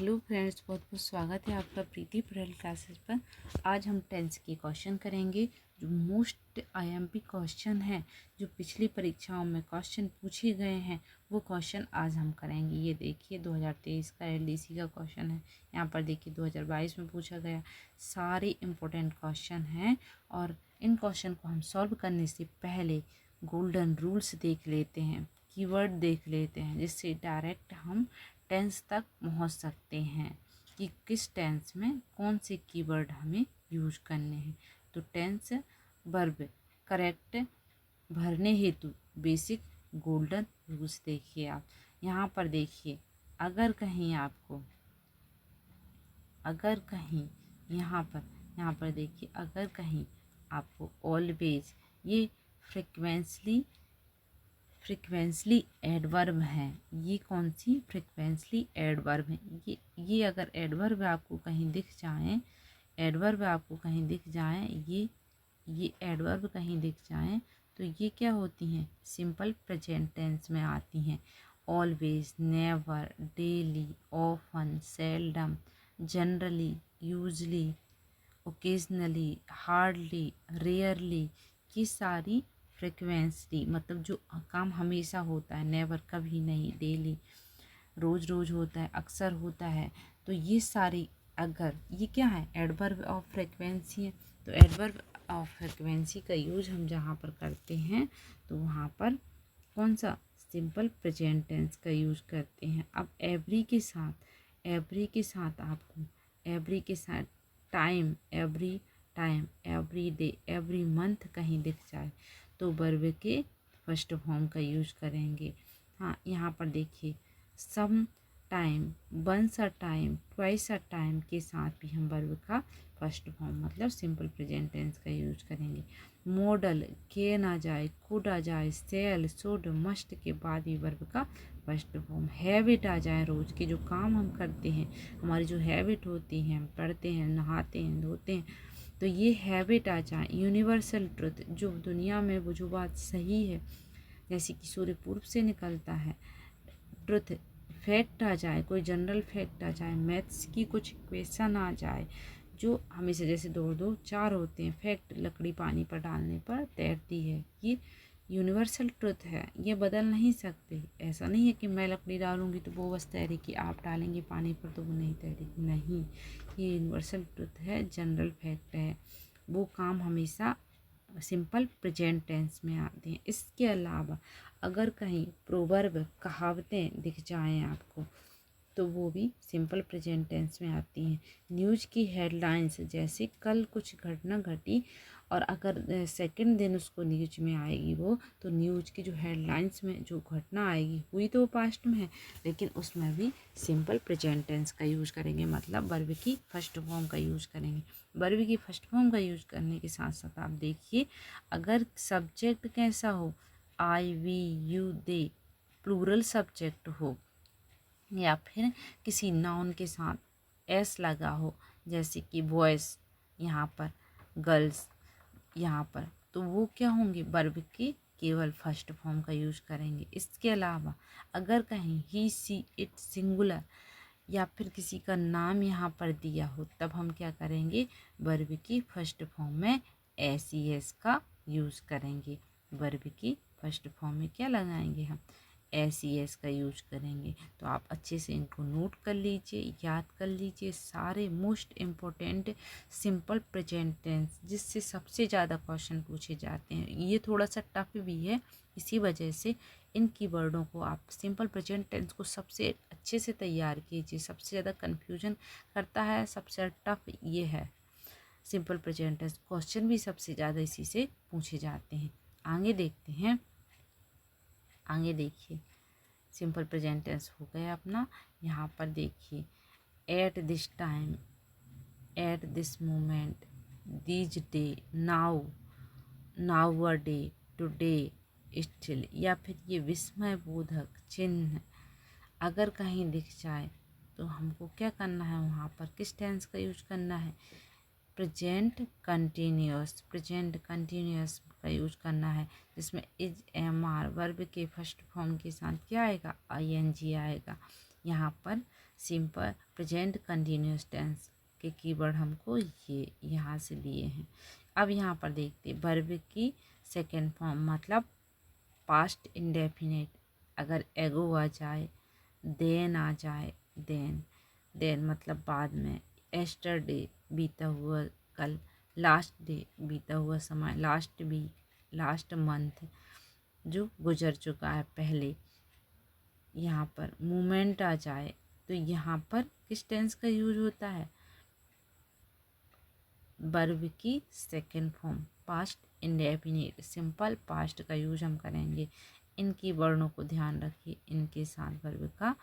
Hello friends, बहुत बहुत स्वागत है आपका प्रीति पढ़ल क्लासेस पर। आज हम टेंस के क्वेश्चन करेंगे जो मोस्ट आईएमपी क्वेश्चन है, जो पिछली परीक्षाओं में क्वेश्चन पूछे गए हैं वो क्वेश्चन आज हम करेंगे। ये देखिए 2023 का एलडीसी का क्वेश्चन है। यहाँ पर देखिए 2022 में पूछा गया। सारे इम्पोर्टेंट क्वेश्चन हैं और इन क्वेश्चन को हम सॉल्व करने से पहले गोल्डन रूल्स देख लेते हैं, कीवर्ड देख लेते हैं, जिससे डायरेक्ट हम टेंस तक पहुंच सकते हैं कि किस टेंस में कौन से कीवर्ड हमें यूज करने हैं। तो टेंस वर्ब करेक्ट भरने हेतु बेसिक गोल्डन रूल्स देखिए आप। यहाँ पर देखिए, अगर कहीं यहाँ पर देखिए, अगर कहीं आपको ऑलवेज ये फ्रिक्वेंसली एडवर्ब है। ये कौन सी फ्रिक्वेंसली एडवर्ब है? ये अगर एडवर्ब आपको कहीं दिख जाए, ये एडवर्ब कहीं दिख जाए तो ये क्या होती हैं? सिंपल प्रेजेंट टेंस में आती हैं। Always, never, daily, often, seldom, generally, usually, occasionally, hardly, rarely, ये सारी फ्रिक्वेंसली मतलब जो काम हमेशा होता है, नेवर कभी नहीं, डेली रोज़ रोज़ होता है, अक्सर होता है। तो ये सारी अगर ये क्या है? एडवर्ब ऑफ फ्रिक्वेंसी है। तो एडवर्ब ऑफ फ्रिक्वेंसी का यूज हम जहाँ पर करते हैं तो वहाँ पर कौन सा? सिंपल प्रेजेंट टेंस का यूज करते हैं। अब एवरी के साथ आपको every time, every day, every month कहीं दिख जाए तो वर्ब के फर्स्ट फॉर्म का यूज करेंगे। हाँ, यहाँ पर देखिए some time, once a time, twice a time के साथ भी हम वर्ब का फर्स्ट फॉर्म मतलब सिंपल प्रेजेंट टेंस का यूज करेंगे। मॉडल कैन आ जाए, कुड आ जाए, सेल, शुड, मस्ट के बाद भी वर्ब का फर्स्ट फॉर्म। हैबिट आ जाए, रोज के जो काम हम करते हैं, हमारी जो हैबिट होती है, हम पढ़ते हैं, नहाते हैं, धोते हैं, तो ये हैबिट आ जाए। यूनिवर्सल ट्रुथ, जो दुनिया में वो जो बात सही है, जैसे कि सूर्य पूर्व से निकलता है। ट्रुथ, फैक्ट आ जाए, कोई जनरल फैक्ट आ जाए, मैथ्स की कुछ क्वेश्चन आ जाए जो हमेशा जैसे 2 2 4 होते हैं। फैक्ट, लकड़ी पानी पर डालने पर तैरती है, ये यूनिवर्सल ट्रुथ है, ये बदल नहीं सकते। ऐसा नहीं है कि मैं लकड़ी डालूंगी तो वो बस तैरेगी, आप डालेंगे पानी पर तो वो नहीं तैरेगी, नहीं। ये यूनिवर्सल ट्रुथ है, जनरल फैक्ट है, वो काम हमेशा सिंपल प्रेजेंट टेंस में आते हैं। इसके अलावा अगर कहीं प्रोवर्ब, कहावतें दिख जाएं आपको तो वो भी सिंपल प्रेजेंट टेंस में आती हैं। न्यूज़ की हेडलाइंस, जैसे कल कुछ घटना घटी और अगर सेकंड दिन उसको न्यूज में आएगी वो, तो न्यूज़ की जो हेडलाइंस में जो घटना आएगी हुई तो वो पास्ट में है, लेकिन उसमें भी सिंपल प्रेजेंट टेंस का यूज़ करेंगे, मतलब वर्ब की फर्स्ट फॉर्म का यूज़ करेंगे। वर्ब की फर्स्ट फॉर्म का यूज़ करने के साथ साथ आप देखिए, अगर सब्जेक्ट कैसा हो, I, we, you, they, plural subject हो, या फिर किसी नाउन के साथ एस लगा हो, जैसे कि बॉयज़, यहाँ पर गर्ल्स, यहाँ पर, तो वो क्या होंगे? वर्ब के केवल फर्स्ट फॉर्म का यूज करेंगे। इसके अलावा अगर कहीं ही, सी, इट सिंगुलर या फिर किसी का नाम यहाँ पर दिया हो, तब हम क्या करेंगे? वर्ब की फर्स्ट फॉर्म में एस का यूज करेंगे। वर्ब की फर्स्ट फॉर्म में क्या लगाएंगे? हम एस का यूज करेंगे। तो आप अच्छे से इनको नोट कर लीजिए, याद कर लीजिए, सारे most important simple present tense जिससे सबसे ज़्यादा क्वेश्चन पूछे जाते हैं। ये थोड़ा सा टफ भी है, इसी वजह से इन कीवर्डों को आप सिंपल प्रेजेंट टेंस को सबसे अच्छे से तैयार कीजिए। सबसे ज़्यादा कन्फ्यूजन करता है, सबसे टफ ये है सिंपल प्रेजेंट टेंस। क्वेश्चन भी सबसे ज़्यादा इसी से पूछे जाते हैं। आगे देखते हैं, आगे देखिए, सिंपल प्रेजेंट टेंस हो गया अपना। यहाँ पर देखिए, at this time, at this moment, this day, now, now a day, today, still, या फिर ये विस्मय बोधक चिन्ह अगर कहीं दिख जाए तो हमको क्या करना है? वहाँ पर किस टेंस का यूज करना है? प्रेजेंट कंटिन्यूअस का यूज करना है, जिसमें इज, एम, आर वर्ब के फर्स्ट फॉर्म के साथ क्या आएगा? ING आएगा। यहाँ पर सिंपल प्रेजेंट कंटिन्यूस टेंस के कीवर्ड हमको ये यहाँ से लिए हैं। अब यहाँ पर देखते हैं वर्ब की सेकेंड फॉर्म मतलब पास्ट इंडेफिनिट। अगर एगो आ जाए, देन आ जाए, देन मतलब बाद में, एस्टरडे बीता हुआ कल, लास्ट डे बीता हुआ समय, लास्ट वीक, लास्ट मंथ जो गुजर चुका है पहले। यहाँ पर मोमेंट आ जाए तो यहाँ पर किस टेंस का यूज होता है? वर्ब की second form past indefinite simple past का यूज हम करेंगे। इनकी वर्णों को ध्यान रखिए, इनके साथ वर्ब का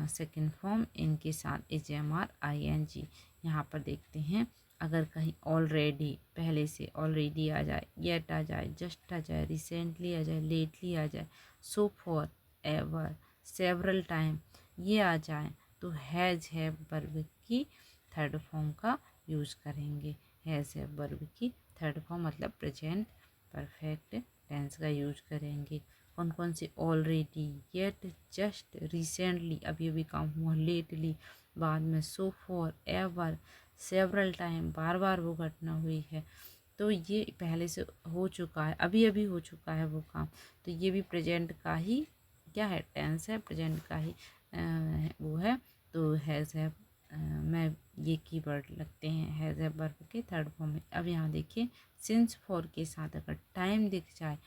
सेकेंड फॉर्म, इनके साथ HMR ING। यहाँ पर देखते हैं अगर कहीं ऑलरेडी पहले से ऑलरेडी आ जाए, येट आ जाए, जस्ट आ जाए, रिसेंटली आ जाए, लेटली आ जाए, सो फॉर, एवर, सेवरल टाइम ये आ जाए तो हैज़ है वर्ब की थर्ड फॉर्म का यूज करेंगे। हैज़ है वर्ब की थर्ड फॉर्म मतलब प्रेजेंट परफेक्ट टेंस का यूज करेंगे। कौन कौन से? ऑलरेडी, येट, जस्ट, रिसेंटली अभी अभी काम हुआ, लेटली बाद में, so for, ever, several time बार बार वो घटना हुई है, तो ये पहले से हो चुका है, अभी अभी हो चुका है वो काम, तो ये भी प्रेजेंट का ही क्या है? टेंस है, प्रेजेंट का ही वो है। तो हैज़ है में ये कीवर्ड लगते हैं हैज़ है वर्ब के थर्ड फॉर्म में। अब यहाँ देखिए सिंस फॉर के साथ अगर टाइम दिख जाए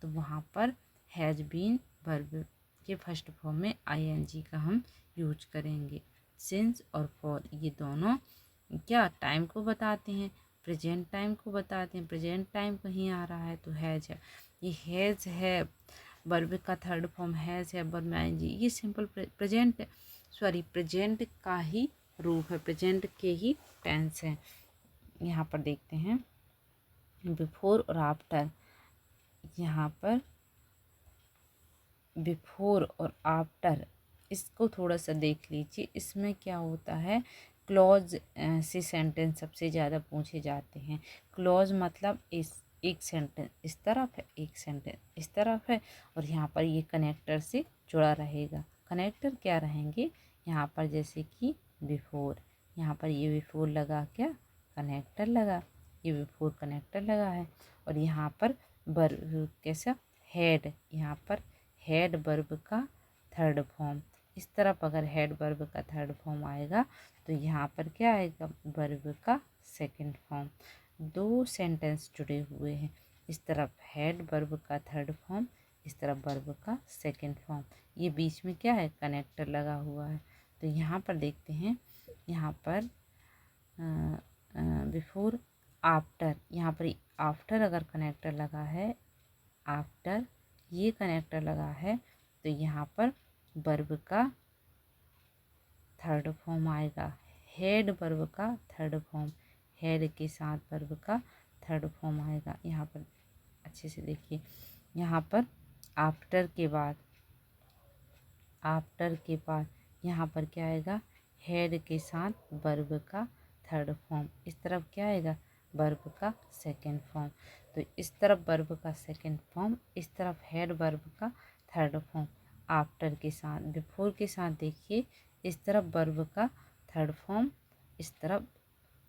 तो वहाँ पर हैज़ बीन वर्ब के फर्स्ट फॉर्म में ING का हम यूज करेंगे। सिंस और फॉर ये दोनों क्या टाइम को बताते हैं, प्रेजेंट टाइम को बताते हैं। प्रेजेंट टाइम कहीं आ रहा है तो हैज़ है, ये हैज़ है वर्ब का थर्ड फॉर्म हैज़ है वर्ब में ING, ये सिंपल प्रेजेंट का ही रूप है, प्रेजेंट के ही टेंस है। यहाँ पर देखते हैं बिफोर और आफ्टर। यहाँ पर बिफोर और आफ्टर इसको थोड़ा सा देख लीजिए, इसमें क्या होता है? क्लॉज से सेंटेंस सबसे ज़्यादा पूछे जाते हैं। क्लॉज मतलब एक सेंटेंस इस तरफ है, एक सेंटेंस इस तरफ है, और यहाँ पर ये कनेक्टर से जुड़ा रहेगा। कनेक्टर क्या रहेंगे यहाँ पर? जैसे कि बिफोर, यहाँ पर ये बिफोर लगा, क्या कनेक्टर लगा, ये बिफोर कनेक्टर लगा है। और यहाँ पर वर्ब कैसा? हेड, यहाँ पर हेड वर्ब का थर्ड फॉर्म। इस तरफ अगर हेड वर्ब का थर्ड फॉर्म आएगा तो यहाँ पर क्या आएगा? वर्ब का सेकंड फॉर्म। दो सेंटेंस जुड़े हुए हैं, इस तरफ हेड वर्ब का थर्ड फॉर्म, इस तरफ वर्ब का सेकंड फॉर्म, ये बीच में क्या है? कनेक्टर लगा हुआ है। तो यहाँ पर देखते हैं, यहाँ पर बिफोर आफ्टर, यहाँ पर आफ्टर अगर कनेक्टर लगा है, आफ्टर ये कनेक्टर लगा है तो यहाँ पर वर्ब का थर्ड फॉर्म आएगा। हेड वर्ब का थर्ड फॉर्म, हेड के साथ वर्ब का थर्ड फॉर्म आएगा। यहाँ पर अच्छे से देखिए, यहाँ पर आफ्टर के बाद यहाँ पर क्या आएगा? हेड के साथ वर्ब का थर्ड फॉर्म, इस तरफ क्या आएगा? वर्ब का सेकंड फॉर्म। तो इस तरफ वर्ब का सेकंड फॉर्म, इस तरफ हेड वर्ब का थर्ड फॉर्म। आफ्टर के साथ, बिफोर के साथ देखिए, इस तरफ वर्ब का थर्ड फॉर्म, इस तरफ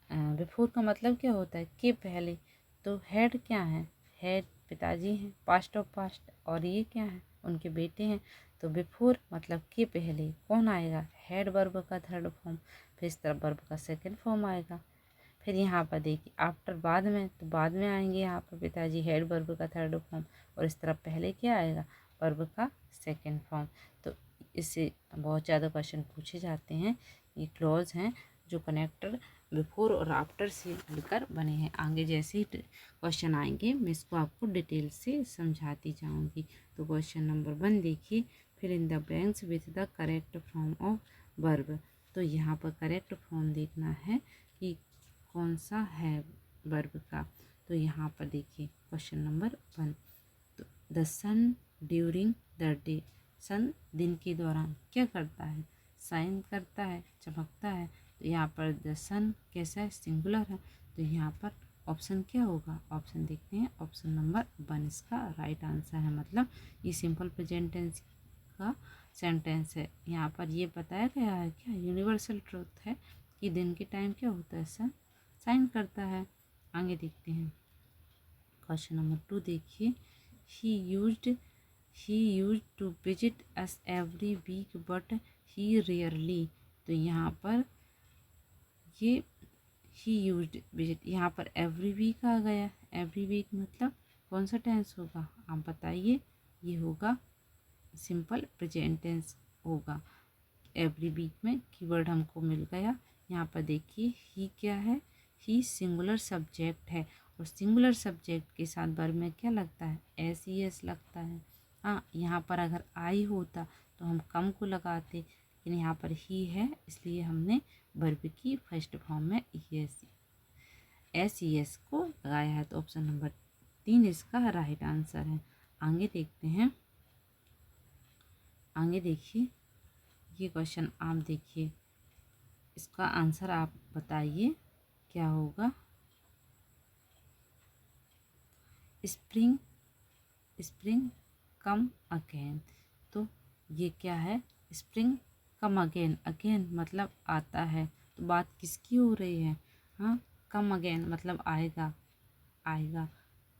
बिफोर का मतलब क्या होता है? के पहले। तो हेड क्या है? हेड पिताजी हैं, पास्ट ऑफ पास्ट, और ये क्या है? उनके बेटे हैं। तो बिफोर मतलब के पहले कौन आएगा? हेड वर्ब का थर्ड फॉर्म, फिर इस तरफ वर्ब का सेकंड फॉर्म आएगा। फिर यहाँ पर देखिए आफ्टर बाद में, तो बाद में आएंगे यहाँ पर पिताजी, हेड वर्ब का थर्ड फॉर्म, और इस तरफ पहले क्या आएगा? वर्ब का सेकंड फॉर्म। तो इससे बहुत ज़्यादा क्वेश्चन पूछे जाते हैं। ये क्लॉज हैं जो कनेक्टर बिफोर और आफ्टर से मिलकर बने हैं। आगे जैसे ही क्वेश्चन आएंगे मैं इसको आपको डिटेल से समझाती जाऊंगी। तो क्वेश्चन नंबर 1 देखिए, fill in the blanks with the correct form of verb. तो यहाँ पर करेक्ट फॉर्म देखना है कि कौन सा है वर्ब का। तो यहाँ पर देखिए क्वेश्चन नंबर 1, तो the sun during the day, sun दिन के दौरान क्या करता है? शाइन करता है, चमकता है। तो यहाँ पर द सन कैसा है? सिंगुलर है। तो यहाँ पर ऑप्शन क्या होगा? ऑप्शन देखते हैं, ऑप्शन नंबर 1 इसका राइट आंसर है। मतलब ये सिंपल प्रेजेंट टेंस का सेंटेंस है। यहाँ पर ये बताया गया है क्या, यूनिवर्सल ट्रूथ है कि दिन के टाइम क्या होता है, सन शाइन करता है। आगे देखते हैं क्वेश्चन नंबर 2 देखिए। He used to visit us every week but he rarely. तो यहाँ पर ये ही यूज्ड विजिट, यहाँ पर एवरी वीक आ गया। एवरी वीक मतलब कौन सा टेंस होगा, आप बताइए। ये होगा सिंपल प्रेजेंट टेंस होगा। एवरी वीक में कीवर्ड हमको मिल गया। यहाँ पर देखिए ही क्या है, ही सिंगुलर सब्जेक्ट है और सिंगुलर सब्जेक्ट के साथ वर्ब में क्या लगता है, एस ई एस लगता है। हाँ, यहाँ पर अगर आई होता तो हम कम को लगाते, लेकिन यहाँ पर ही है इसलिए हमने वर्ब की फर्स्ट फॉर्म में एस ई एस को लगाया है। तो ऑप्शन नंबर 3 इसका राइट आंसर है। आगे देखते हैं, आगे देखिए ये क्वेश्चन आप देखिए, इसका आंसर आप बताइए क्या होगा। Spring spring come again. तो ये क्या है, स्प्रिंग कम अगेन। अगेन मतलब आता है, तो बात किसकी हो रही है, हाँ कम अगेन मतलब आएगा। आएगा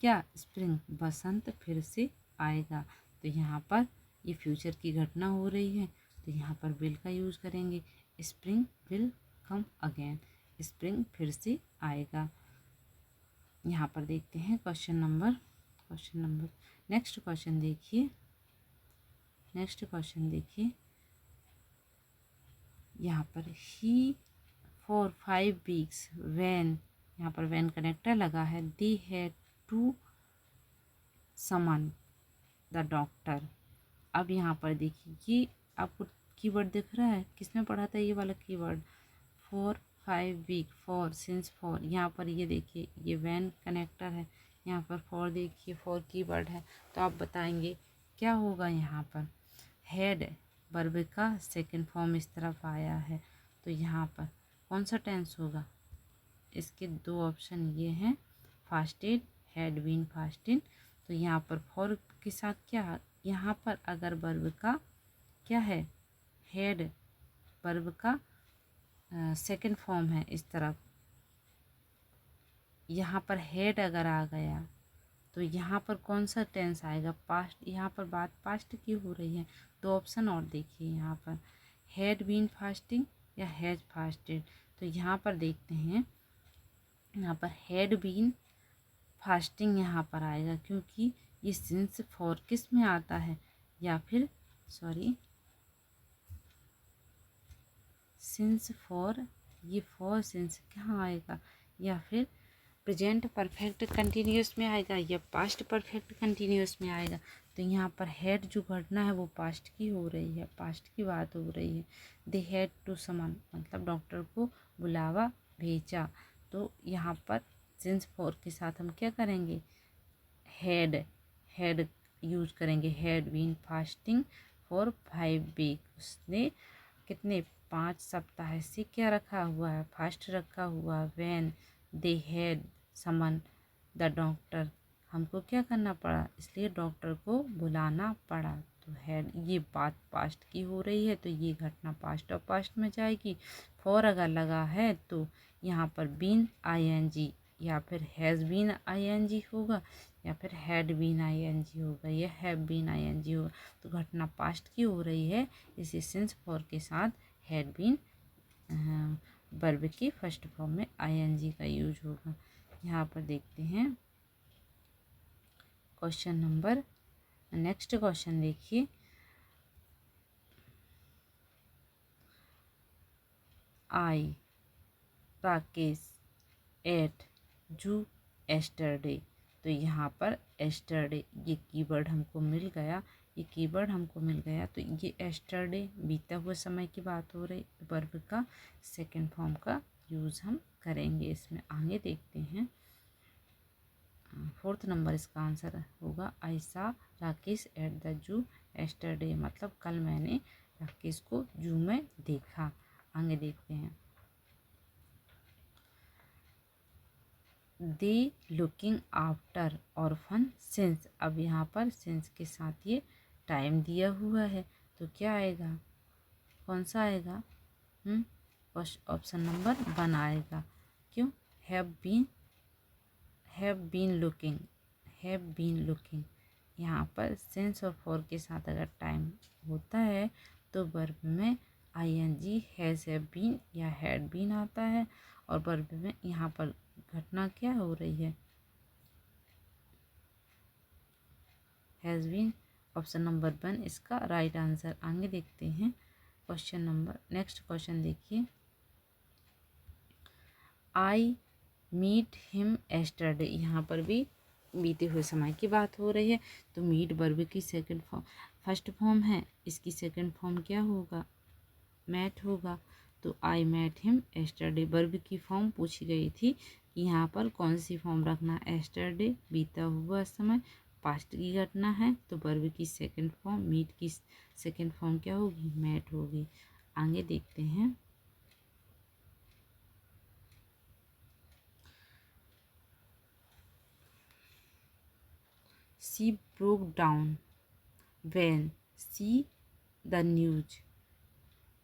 क्या, स्प्रिंग बसंत फिर से आएगा। तो यहाँ पर ये फ्यूचर की घटना हो रही है, तो यहाँ पर विल का यूज़ करेंगे। Spring will come again, spring फिर से आएगा। यहाँ पर देखते हैं क्वेश्चन नंबर नेक्स्ट क्वेश्चन देखिए। यहाँ पर ही फॉर 5 वीक्स वैन, यहाँ पर वैन कनेक्टर लगा है। They had to summon the doctor. अब यहाँ पर देखिए ये आपको कीवर्ड दिख रहा है, किसमें पढ़ा था ये वाला keyword, for 5 week, for since for. यहाँ पर ये देखिए ये वैन कनेक्टर है, यहाँ पर फॉर देखिए फॉर कीवर्ड है। तो आप बताएंगे क्या होगा। यहाँ पर हेड वर्ब का सेकंड फॉर्म इस तरफ आया है, तो यहाँ पर कौन सा टेंस होगा। इसके 2 ऑप्शन ये हैं, फास्टेड, हैड बीन फास्टेड। तो यहाँ पर फॉर के साथ क्या, यहाँ पर अगर वर्ब का क्या है, हेड वर्ब का सेकंड फॉर्म है इस तरफ, यहाँ पर हेड अगर आ गया तो यहाँ पर कौन सा टेंस आएगा, पास्ट। यहाँ पर बात पास्ट की हो रही है। 2 ऑप्शन और देखिए, यहाँ पर हैड बीन फास्टिंग या हैज फास्टेड। तो यहाँ पर देखते हैं, यहाँ पर हैड बीन फास्टिंग यहाँ पर आएगा, क्योंकि ये सिंस फॉर किस में आता है, या फिर सिंस फॉर, ये फॉर सिंस कहाँ आएगा, या फिर प्रेजेंट परफेक्ट कंटिन्यूस में आएगा या पास्ट परफेक्ट कंटिन्यूस में आएगा। तो यहाँ पर हैड जो घटना है वो पास्ट की हो रही है, पास्ट की बात हो रही है। दे हैड टू समन मतलब डॉक्टर को बुलावा भेजा। तो यहाँ पर सिंस फॉर के साथ हम क्या करेंगे, हेड यूज करेंगे। Had been fasting for 5 week, उसने कितने 5 सप्ताह से क्या रखा हुआ है, फास्ट रखा हुआ। When they had summon the doctor, हमको क्या करना पड़ा, इसलिए डॉक्टर को बुलाना पड़ा। तो हैड, ये बात पास्ट की हो रही है, तो ये घटना पास्ट और पास्ट में जाएगी। फॉर अगर लगा है तो यहाँ पर बीन आईएनजी या फिर हैज़ बीन आईएनजी होगा, या फिर हैड बीन आईएनजी होगा, या हैव बीन आईएनजी होगा। तो घटना पास्ट की हो रही है, इसी सिंस फॉर के साथ हैड बीन वर्ब की फर्स्ट फॉर्म में आईएनजी का यूज होगा। यहाँ पर देखते हैं क्वेश्चन नंबर, नेक्स्ट क्वेश्चन देखिए। आई राकेश एट जू एस्टरडे। तो यहाँ पर एस्टरडे ये कीवर्ड हमको मिल गया, तो ये एस्टरडे बीता हुआ समय की बात हो रही, वर्ब का सेकंड फॉर्म का यूज़ हम करेंगे इसमें। आगे देखते हैं 4th नंबर इसका आंसर होगा, आई सा Rakesh at the zoo yesterday, मतलब कल मैंने राकेश को जू में देखा। आगे देखते हैं, they looking after orphan since. अब यहाँ पर सिंस के साथ ये टाइम दिया हुआ है, तो क्या आएगा, कौन सा आएगा? ऑप्शन नंबर 1 आएगा। क्यों? हैव बीन लुकिंग, यहाँ पर सेंस और फॉर के साथ अगर टाइम होता है तो वर्ब में ing हैज़, हैव बीन या हैड बीन आता है, और वर्ब में यहाँ पर घटना क्या हो रही है, हैज़ बीन। ऑप्शन नंबर 1 इसका राइट आंसर। आगे देखते हैं नेक्स्ट क्वेश्चन देखिए। आई मीट हिम एस्टरडे, यहाँ पर भी बीते हुए समय की बात हो रही है। तो मीट वर्ब की फर्स्ट फॉर्म है, इसकी सेकंड फॉर्म क्या होगा, मैट होगा। तो आई मैट हिम एस्टरडे वर्ब की फॉर्म पूछी गई थी कि यहाँ पर कौन सी फॉर्म रखना। एस्टरडे बीता हुआ समय, पास्ट की घटना है, तो वर्ब की सेकंड फॉर्म, मीट की सेकंड फॉर्म क्या होगी, मैट होगी। आगे देखते हैं। She broke down when see the news.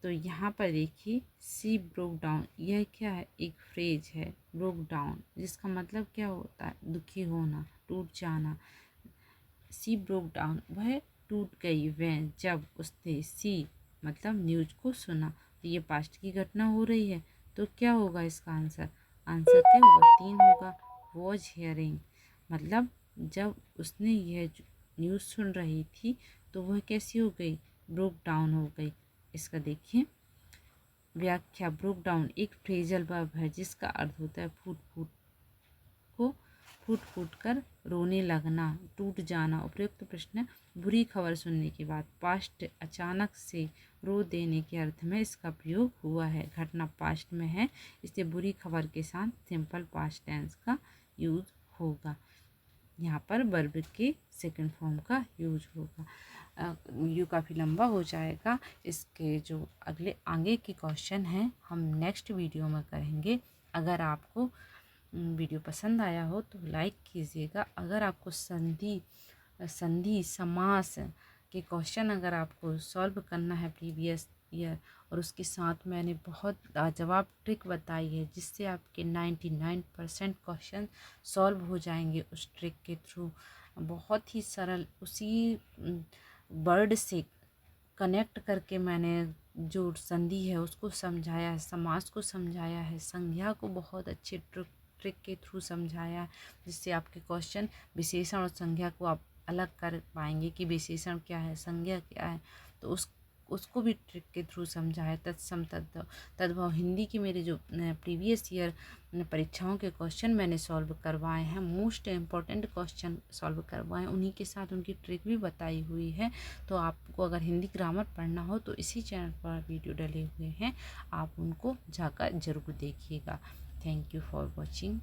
तो यहाँ पर देखिए सी ब्रोक डाउन, यह क्या है, एक फ्रेज है। ब्रोक डाउन जिसका मतलब क्या होता है, दुखी होना, टूट जाना। सी ब्रोक डाउन, वह टूट गई, वह जब उसने सी मतलब न्यूज को सुना। तो ये पास्ट की घटना हो रही है, तो क्या होगा इसका आंसर, क्या होगा, 3 होगा। वॉज हियरिंग मतलब जब उसने यह न्यूज़ सुन रही थी तो वह कैसी हो गई, ब्रोक डाउन हो गई। इसका देखिए व्याख्या। ब्रोक डाउन एक फ्रेजल वर्ब है जिसका अर्थ होता है फूट फूट कर रोने लगना, टूट जाना। उपयुक्त प्रश्न, बुरी खबर सुनने के बाद पास्ट अचानक से रो देने के अर्थ में इसका प्रयोग हुआ है। घटना पास्ट में है, इससे बुरी खबर के साथ सिंपल पास्ट टेंस का यूज होगा। यहाँ पर वर्ब के सेकंड फॉर्म का यूज होगा। ये काफ़ी लंबा हो जाएगा। इसके जो आगे के क्वेश्चन हैं हम नेक्स्ट वीडियो में करेंगे। अगर आपको वीडियो पसंद आया हो तो लाइक कीजिएगा। अगर आपको संधि समास के क्वेश्चन अगर आपको सॉल्व करना है प्रीवियस ईयर, और उसके साथ मैंने बहुत लाजवाब ट्रिक बताई है जिससे आपके 99% क्वेश्चन सॉल्व हो जाएंगे उस ट्रिक के थ्रू। बहुत ही सरल, उसी वर्ड से कनेक्ट करके मैंने जो संधि है उसको समझाया है, समास को समझाया है, संज्ञा को बहुत अच्छे ट्रिक के थ्रू समझाया है, जिससे आपके क्वेश्चन विशेषण और संज्ञा को आप अलग कर पाएंगे कि विशेषण क्या है, संज्ञा क्या है। तो उसको भी ट्रिक के थ्रू समझाया। तत्सम तद्भव हिंदी के मेरे जो प्रीवियस ईयर परीक्षाओं के क्वेश्चन मैंने सॉल्व करवाए हैं, मोस्ट इम्पॉर्टेंट क्वेश्चन सॉल्व करवाए, उन्हीं के साथ उनकी ट्रिक भी बताई हुई है। तो आपको अगर हिंदी ग्रामर पढ़ना हो तो इसी चैनल पर वीडियो डले हुए हैं, आप उनको जाकर ज़रूर देखिएगा। Thank you for watching.